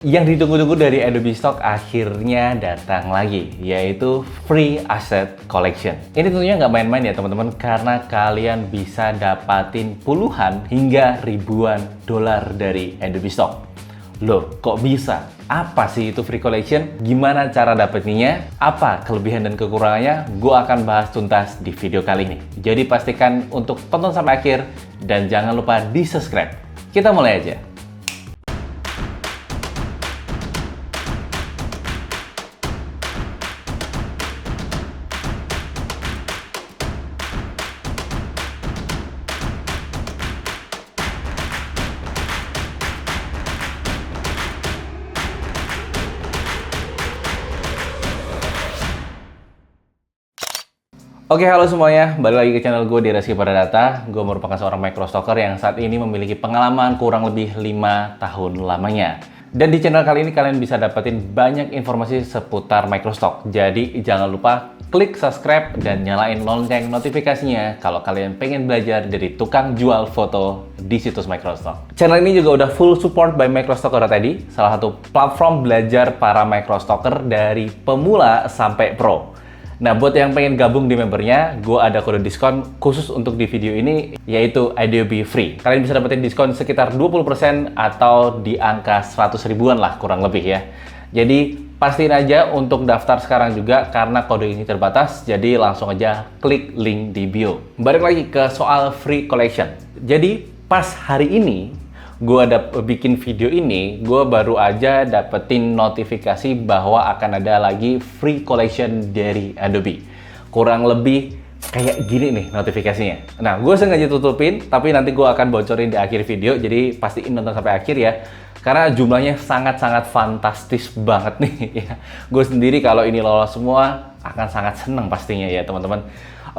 Yang ditunggu-tunggu dari Adobe Stock akhirnya datang lagi, yaitu Free Asset Collection. Ini tentunya nggak main-main ya teman-teman, karena kalian bisa dapatin puluhan hingga ribuan dolar dari Adobe Stock. Loh, kok bisa? Apa sih itu Free Collection? Gimana cara dapetinnya? Apa kelebihan dan kekurangannya? Gue akan bahas tuntas di video kali ini. Jadi pastikan untuk tonton sampai akhir dan jangan lupa di subscribe. Kita mulai aja. Oke, halo semuanya. Balik lagi ke channel gue di Reski Pada Data. Gue merupakan seorang microstocker yang saat ini memiliki pengalaman kurang lebih 5 tahun lamanya. Dan di channel kali ini kalian bisa dapetin banyak informasi seputar microstock. Jadi jangan lupa klik subscribe dan nyalain lonceng notifikasinya kalau kalian pengen belajar dari tukang jual foto di situs microstock. Channel ini juga udah full support by Microstocker tadi, salah satu platform belajar para microstocker dari pemula sampai pro. Nah, buat yang pengen gabung di membernya, gue ada kode diskon khusus untuk di video ini, yaitu Adobe Free. Kalian bisa dapetin diskon sekitar 20% atau di angka 100 ribuan lah kurang lebih ya. Jadi, pastiin aja untuk daftar sekarang juga karena kode ini terbatas, jadi langsung aja klik link di bio. Balik lagi ke soal Free Collection. Jadi, pas hari ini, gue ada bikin video ini, gue baru aja dapetin notifikasi bahwa akan ada lagi free collection dari Adobe. Kurang lebih kayak gini nih notifikasinya. Nah, gue sengaja tutupin, tapi nanti gue akan bocorin di akhir video, jadi pastiin nonton sampai akhir ya. Karena jumlahnya sangat-sangat fantastis banget nih ya. Gue sendiri kalau ini lolos semua akan sangat seneng pastinya ya teman-teman.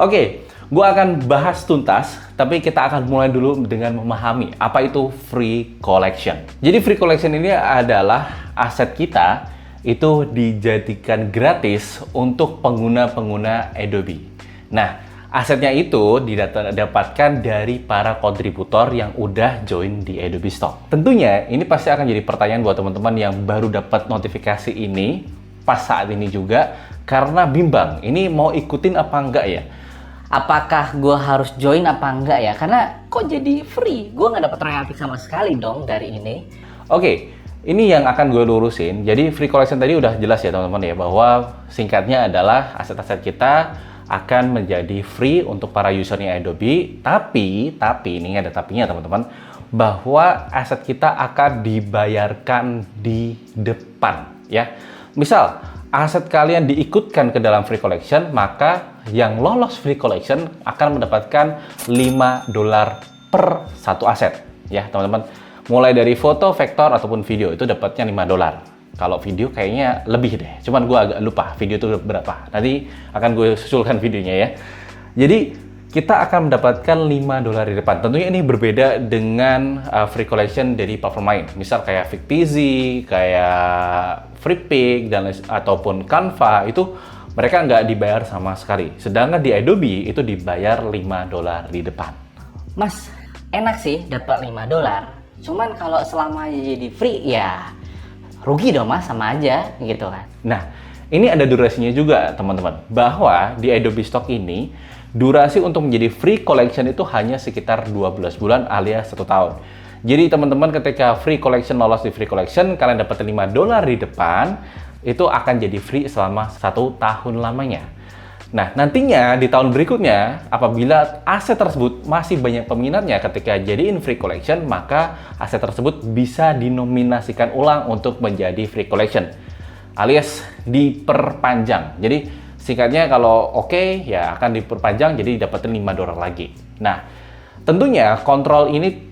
Oke, gue akan bahas tuntas, tapi kita akan mulai dulu dengan memahami apa itu Free Collection. Jadi Free Collection ini adalah aset kita itu dijadikan gratis untuk pengguna-pengguna Adobe. Nah, asetnya itu didapatkan dari para kontributor yang udah join di Adobe Stock. Tentunya ini pasti akan jadi pertanyaan buat teman-teman yang baru dapat notifikasi ini pas saat ini juga, karena bimbang, ini mau ikutin apa enggak ya? Apakah gue harus join apa enggak ya? Karena kok jadi free? Gue nggak dapat royalti sama sekali dong dari ini. Oke, ini yang akan gue lurusin. Jadi Free Collection tadi udah jelas ya teman-teman ya, bahwa singkatnya adalah aset-aset kita akan menjadi free untuk para usernya Adobe. Tapi ini ada tapinya teman-teman, bahwa aset kita akan dibayarkan di depan ya. Misal, aset kalian diikutkan ke dalam Free Collection, maka yang lolos Free Collection akan mendapatkan 5 dolar per satu aset ya teman-teman. Mulai dari foto, vektor, ataupun video itu dapatnya 5 dolar. Kalau video kayaknya lebih deh, cuman gue agak lupa video itu berapa. Nanti akan gue susulkan videonya ya. Jadi kita akan mendapatkan 5 dolar di depan. Tentunya ini berbeda dengan Free Collection dari platform lain. Misal kayak Fictizy, kayak Freepik, dan ataupun Canva, itu mereka nggak dibayar sama sekali. Sedangkan di Adobe itu dibayar 5 dolar di depan. Mas, enak sih dapat 5 dolar. Cuman kalau selama jadi free ya rugi dong mas, sama aja gitu kan. Nah, ini ada durasinya juga teman-teman. Bahwa di Adobe Stock ini, durasi untuk menjadi Free Collection itu hanya sekitar 12 bulan alias 1 tahun. Jadi teman-teman ketika Free Collection lolos di Free Collection, kalian dapat 5 dolar di depan, itu akan jadi free selama 1 tahun lamanya. Nah, nantinya di tahun berikutnya, apabila aset tersebut masih banyak peminatnya ketika jadiin Free Collection, maka aset tersebut bisa dinominasikan ulang untuk menjadi Free Collection, alias diperpanjang. Jadi singkatnya kalau oke, ya akan diperpanjang jadi dapetin 5 dolar lagi. Nah, tentunya kontrol ini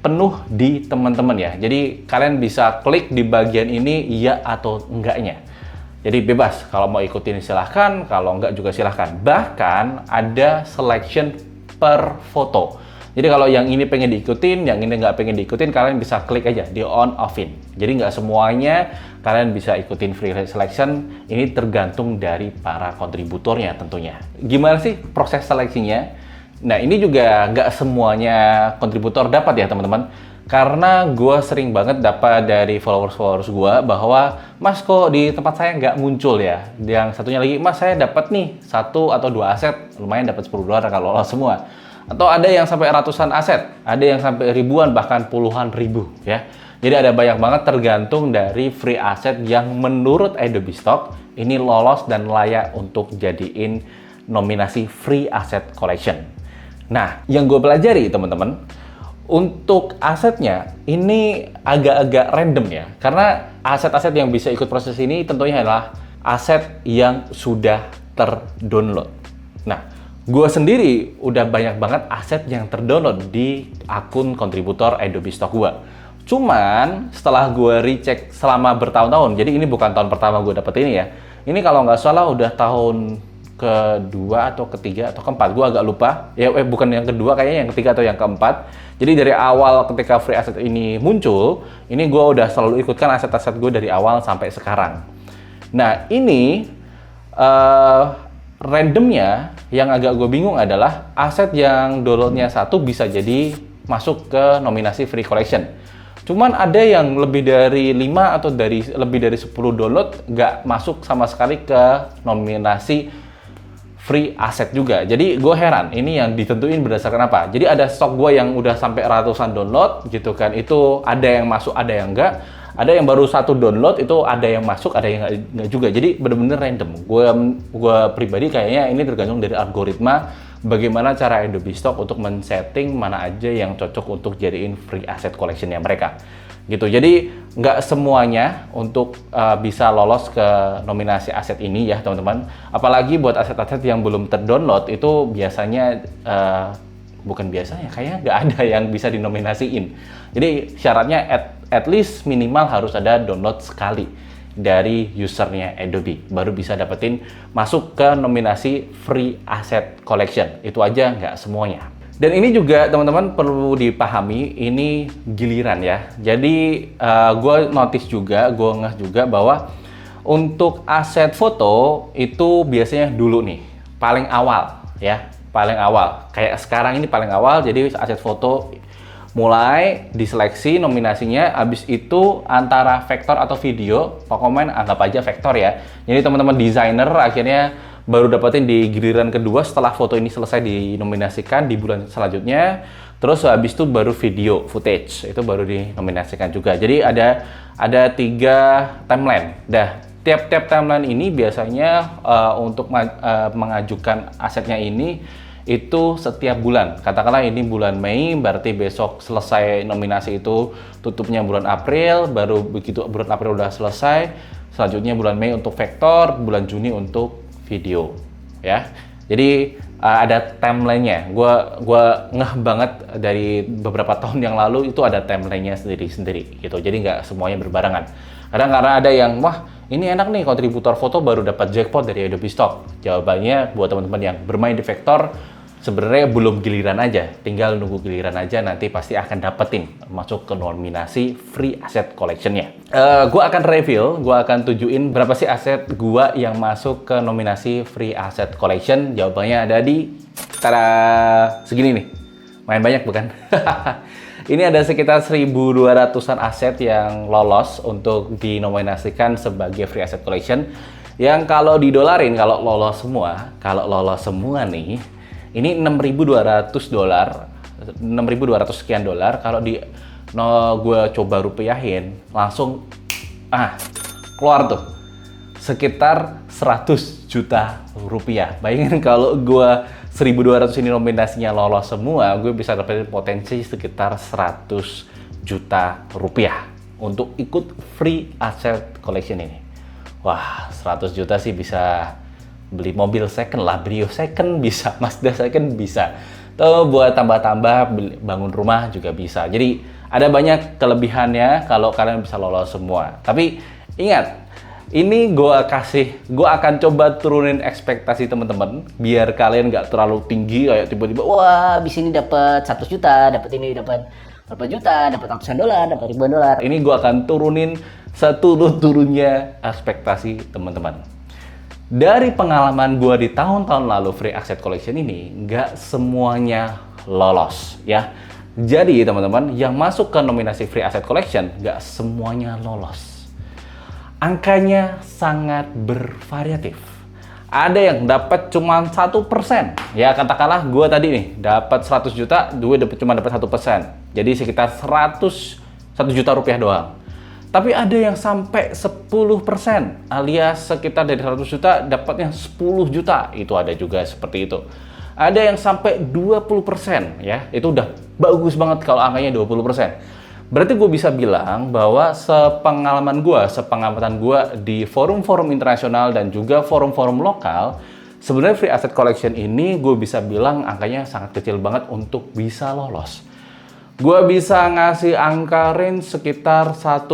penuh di teman-teman ya. Jadi kalian bisa klik di bagian ini iya atau enggaknya. Jadi bebas, kalau mau ikutin silahkan, kalau enggak juga silahkan. Bahkan ada selection per foto. Jadi kalau yang ini pengen diikutin, yang ini nggak pengen diikutin, kalian bisa klik aja di on offin. Jadi nggak semuanya kalian bisa ikutin free selection. Ini tergantung dari para kontributornya tentunya. Gimana sih proses seleksinya? Nah, ini juga nggak semuanya kontributor dapat ya teman-teman. Karena gue sering banget dapat dari followers gue bahwa, Mas kok di tempat saya nggak muncul ya. Yang satunya lagi, Mas saya dapat nih 1 atau 2 aset, lumayan dapat $10 kalau lolos semua. Atau ada yang sampai ratusan aset, ada yang sampai ribuan, bahkan puluhan ribu ya. Jadi ada banyak banget tergantung dari free asset yang menurut Adobe Stock ini lolos dan layak untuk jadiin nominasi free asset collection. Nah, yang gue pelajari teman-teman, untuk asetnya ini agak-agak random ya, karena aset-aset yang bisa ikut proses ini tentunya adalah aset yang sudah terdownload. Nah, gue sendiri udah banyak banget aset yang terdownload di akun kontributor Adobe Stock gue. Cuman setelah gue recheck selama bertahun-tahun, jadi ini bukan tahun pertama gue dapet ini ya. Ini kalau nggak salah udah tahun kedua atau ketiga atau keempat, gue agak lupa ya, bukan yang kedua, kayaknya yang ketiga atau yang keempat. Jadi dari awal ketika free asset ini muncul, ini gue udah selalu ikutkan aset-aset gue dari awal sampai sekarang. Nah ini randomnya yang agak gue bingung adalah aset yang downloadnya 1 bisa jadi masuk ke nominasi free collection. Cuman ada yang lebih dari 5 atau lebih dari 10 download nggak masuk sama sekali ke nominasi free asset juga. Jadi gue heran, ini yang ditentuin berdasarkan apa? Jadi ada stok gue yang udah sampai ratusan download gitu kan, itu ada yang masuk, ada yang enggak. Ada yang baru 1 download, itu ada yang masuk, ada yang enggak juga. Jadi bener-bener random. Gue pribadi kayaknya ini tergantung dari algoritma bagaimana cara Adobe Stock untuk men-setting mana aja yang cocok untuk jadiin free asset collectionnya mereka. Gitu. Jadi nggak semuanya untuk bisa lolos ke nominasi aset ini ya teman-teman. Apalagi buat aset-aset yang belum terdownload itu biasanya bukan biasanya, kayaknya nggak ada yang bisa dinominasiin. Jadi syaratnya at least minimal harus ada download sekali dari usernya Adobe, baru bisa dapetin masuk ke nominasi free asset collection. Itu aja nggak semuanya. Dan ini juga teman-teman perlu dipahami, ini giliran ya. Jadi gue notice juga, gue ngeh juga bahwa untuk aset foto itu biasanya dulu nih, paling awal ya, paling awal. Kayak sekarang ini paling awal, jadi aset foto mulai diseleksi nominasinya, habis itu antara vektor atau video, pokoknya anggap aja vektor ya. Jadi teman-teman desainer akhirnya baru dapetin di giliran kedua setelah foto ini selesai dinominasikan di bulan selanjutnya. Terus habis itu baru video footage itu baru dinominasikan juga. Jadi ada 3 timeline. Dah tiap-tiap timeline ini biasanya untuk mengajukan asetnya ini itu setiap bulan. Katakanlah ini bulan Mei, berarti besok selesai nominasi itu tutupnya bulan April, baru begitu bulan April udah selesai, selanjutnya bulan Mei untuk vektor, bulan Juni untuk video ya. Jadi ada timelinenya. Gua ngeh banget dari beberapa tahun yang lalu itu ada timelinenya sendiri gitu. Jadi nggak semuanya berbarengan. Kadang karena ada yang wah ini enak nih kontributor foto baru dapat jackpot dari Adobe Stock. Jawabannya buat teman-teman yang bermain di vektor sebenarnya belum giliran aja, tinggal nunggu giliran aja, nanti pasti akan dapetin masuk ke nominasi free asset collectionnya. Gua akan reveal, gua akan tunjukin berapa sih aset gua yang masuk ke nominasi free asset collection. Jawabannya ada di segini nih, main banyak bukan? Ini ada sekitar 1.200-an aset yang lolos untuk dinominasikan sebagai free asset collection. Yang kalau didolarin, kalau lolos semua nih, ini $6.200, 6.200 sekian dolar. Kalau gue coba rupiahin, langsung keluar tuh sekitar 100 juta rupiah. Bayangin kalau gue 1.200 ini nominasinya lolos semua, gue bisa dapetin potensi sekitar 100 juta rupiah untuk ikut free asset collection ini. Wah, 100 juta sih bisa beli mobil second lah, Brio second bisa, Mazda second bisa. Tuh buat tambah-tambah bangun rumah juga bisa. Jadi ada banyak kelebihannya kalau kalian bisa lolos semua. Tapi ingat, ini gue akan coba turunin ekspektasi teman-teman biar kalian nggak terlalu tinggi kayak tiba-tiba Wah, di sini dapat 100 juta, dapat ini dapat berapa juta, dapat ratusan dolar, dapat ribuan dolar. Ini gue akan turunin seturun-turunnya ekspektasi teman-teman. Dari pengalaman gue di tahun-tahun lalu free asset collection ini, nggak semuanya lolos ya. Jadi teman-teman, yang masuk ke nominasi Free Asset Collection nggak semuanya lolos. Angkanya sangat bervariatif. Ada yang dapat cuma 1%. Ya katakanlah gue tadi nih dapat 100 juta, gue cuma dapat 1%. Jadi sekitar 1 juta rupiah doang. Tapi ada yang sampai 10%, alias sekitar dari 100 juta dapatnya 10 juta. Itu ada juga seperti itu. Ada yang sampai 20%, ya. Itu udah bagus banget kalau angkanya 20%. Berarti gue bisa bilang bahwa sepengamatan gue di forum-forum internasional dan juga forum-forum lokal, sebenarnya Free Asset Collection ini gue bisa bilang angkanya sangat kecil banget untuk bisa lolos. Gue bisa ngasih angka range sekitar 1%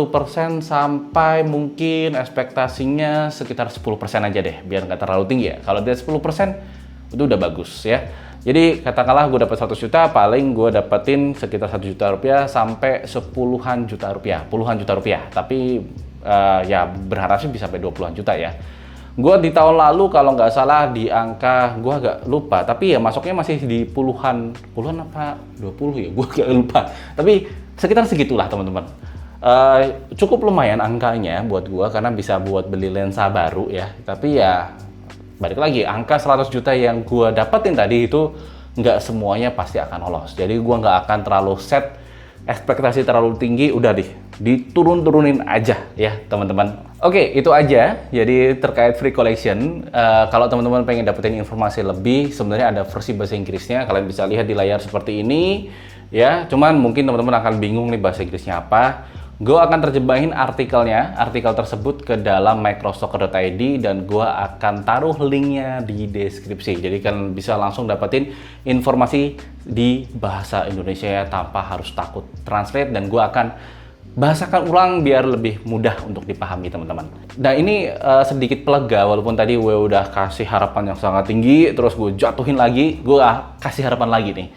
sampai mungkin ekspektasinya sekitar 10% aja deh, biar nggak terlalu tinggi ya. Kalau dia 10%, itu udah bagus ya. Jadi katakanlah gue dapat 100 juta, paling gue dapetin sekitar 1 juta rupiah sampai 10-an juta rupiah, puluhan juta rupiah. Tapi ya berharap sih bisa sampai 20-an juta ya. Gue di tahun lalu kalau nggak salah di angka, gue agak lupa, tapi ya masuknya masih di puluhan apa 20 ya, gue agak lupa. Tapi sekitar segitulah teman-teman. Cukup lumayan angkanya buat gue karena bisa buat beli lensa baru ya. Tapi ya balik lagi, angka 100 juta yang gue dapetin tadi itu nggak semuanya pasti akan lolos. Jadi gue nggak akan terlalu set ekspektasi terlalu tinggi, udah diturun-turunin aja ya teman-teman. Oke, itu aja. Jadi terkait Free Collection, kalau teman-teman pengen dapetin informasi lebih, sebenarnya ada versi bahasa Inggrisnya. Kalian bisa lihat di layar seperti ini ya. Cuman mungkin teman-teman akan bingung nih bahasa Inggrisnya apa. Gue akan terjemahin artikel tersebut ke dalam microstalker.id dan gue akan taruh linknya di deskripsi. Jadi kalian bisa langsung dapetin informasi di bahasa Indonesia tanpa harus takut translate, dan gue akan bahasakan ulang biar lebih mudah untuk dipahami teman-teman. Nah ini sedikit pelega, walaupun tadi gue udah kasih harapan yang sangat tinggi, terus gue jatuhin lagi, gue kasih harapan lagi nih.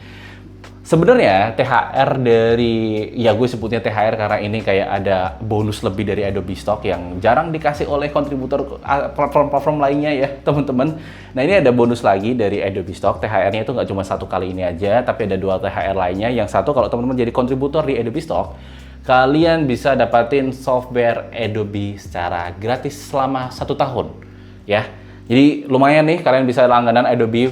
Sebenarnya THR dari, ya gue sebutnya THR karena ini kayak ada bonus lebih dari Adobe Stock yang jarang dikasih oleh kontributor platform-platform lainnya ya teman-teman. Nah ini ada bonus lagi dari Adobe Stock. THR-nya itu nggak cuma satu kali ini aja, tapi ada 2 THR lainnya. Yang satu, kalau teman-teman jadi kontributor di Adobe Stock, kalian bisa dapatin software Adobe secara gratis selama 1 tahun ya. Jadi lumayan nih, kalian bisa langganan Adobe,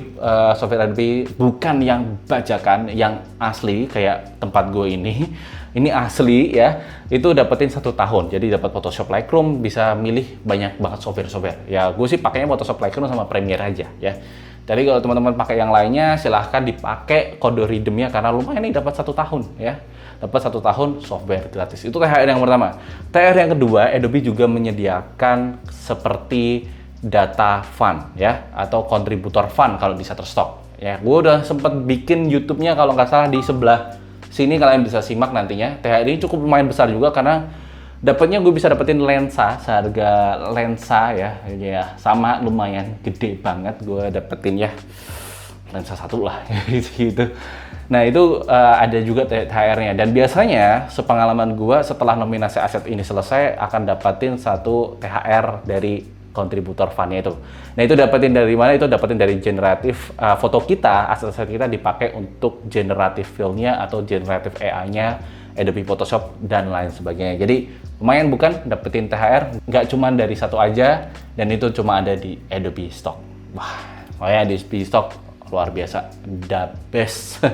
software Adobe bukan yang bajakan, yang asli kayak tempat gue ini. Ini asli ya, itu dapetin 1 tahun. Jadi dapat Photoshop Lightroom, bisa milih banyak banget software. Ya gue sih pakainya Photoshop Lightroom sama Premiere aja ya. Jadi kalau teman-teman pakai yang lainnya, silahkan dipakai kode redeemnya karena lumayan nih dapat 1 tahun ya. Dapat 1 tahun software gratis. Itu THR yang pertama. THR yang kedua, Adobe juga menyediakan seperti data fund ya, atau kontributor fund kalau di Shutterstock ya. Gue udah sempet bikin YouTube-nya kalau nggak salah di sebelah sini, kalian bisa simak nantinya. THR ini cukup lumayan besar juga karena dapatnya gue bisa dapetin lensa seharga lensa ya, sama lumayan gede banget gue dapetin ya, lensa 1 lah gitu. Nah itu ada juga THR-nya, dan biasanya sepengalaman gue setelah nominasi aset ini selesai akan dapetin 1 THR dari kontributor fund-nya itu. Nah itu dapetin dari mana? Itu dapetin dari generatif foto kita, aset-aset kita dipakai untuk generatif fill-nya atau generatif AI-nya Adobe Photoshop dan lain sebagainya. Jadi lumayan bukan dapetin THR, nggak cuma dari 1 aja, dan itu cuma ada di Adobe Stock. Wah, pokoknya di Adobe Stock luar biasa, the best.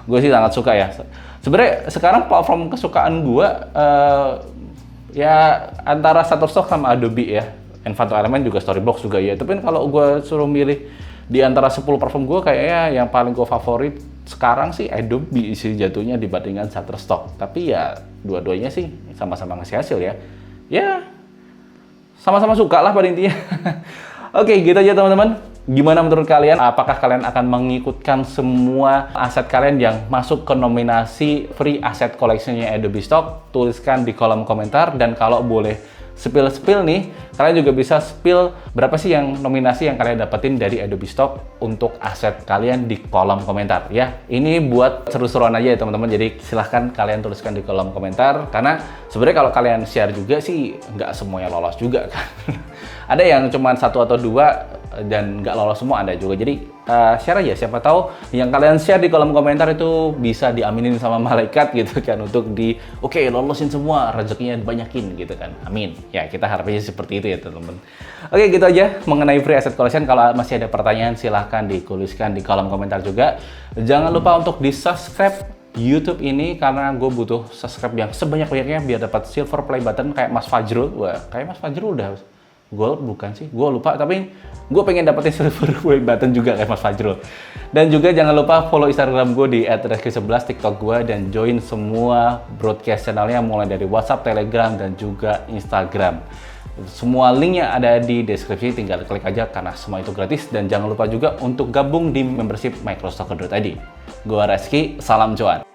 Gue sih sangat suka ya. Sebenarnya sekarang platform kesukaan gue ya antara Shutterstock sama Adobe ya. Envato Element juga, Storybox juga ya. Tapi kalau gue suruh milih di antara 10 platform gue, kayaknya yang paling gue favorit sekarang sih Adobe sih jatuhnya dibandingkan Shutterstock. Tapi ya dua-duanya sih sama-sama ngasih hasil ya. Ya sama-sama suka lah pada intinya. Oke, gitu aja teman-teman. Gimana menurut kalian? Apakah kalian akan mengikutkan semua aset kalian yang masuk ke nominasi Free Asset Collection-nya Adobe Stock? Tuliskan di kolom komentar, dan kalau boleh spill nih, kalian juga bisa spill berapa sih yang nominasi yang kalian dapetin dari Adobe Stock untuk aset kalian di kolom komentar ya. Ini buat seru-seruan aja ya teman-teman, jadi silahkan kalian tuliskan di kolom komentar, karena sebenarnya kalau kalian share juga sih nggak semuanya lolos juga kan. Ada yang cuma 1 atau 2 dan nggak lolos semua, ada juga. Jadi share aja. Siapa tahu yang kalian share di kolom komentar itu bisa diaminin sama malaikat gitu kan, untuk oke, lolosin semua, rezekinya banyakin gitu kan. Amin. Ya, kita harapnya seperti itu ya teman-teman. Oke, gitu aja mengenai free asset collection. Kalau masih ada pertanyaan silahkan dituliskan di kolom komentar juga. Jangan lupa untuk di subscribe YouTube ini, karena gue butuh subscribe yang sebanyak-banyaknya biar dapat silver play button kayak Mas Fajrul. Wah, kayak Mas Fajrul udah gold bukan sih? Gue lupa, tapi gue pengen dapetin silver play button juga kayak Mas Fajrul. Dan juga jangan lupa follow Instagram gue di @reski11, TikTok gue, dan join semua broadcast channelnya mulai dari WhatsApp, Telegram, dan juga Instagram. Semua linknya ada di deskripsi, tinggal klik aja karena semua itu gratis. Dan jangan lupa juga untuk gabung di membership microstocker.id. Gue Reski, salam cuan.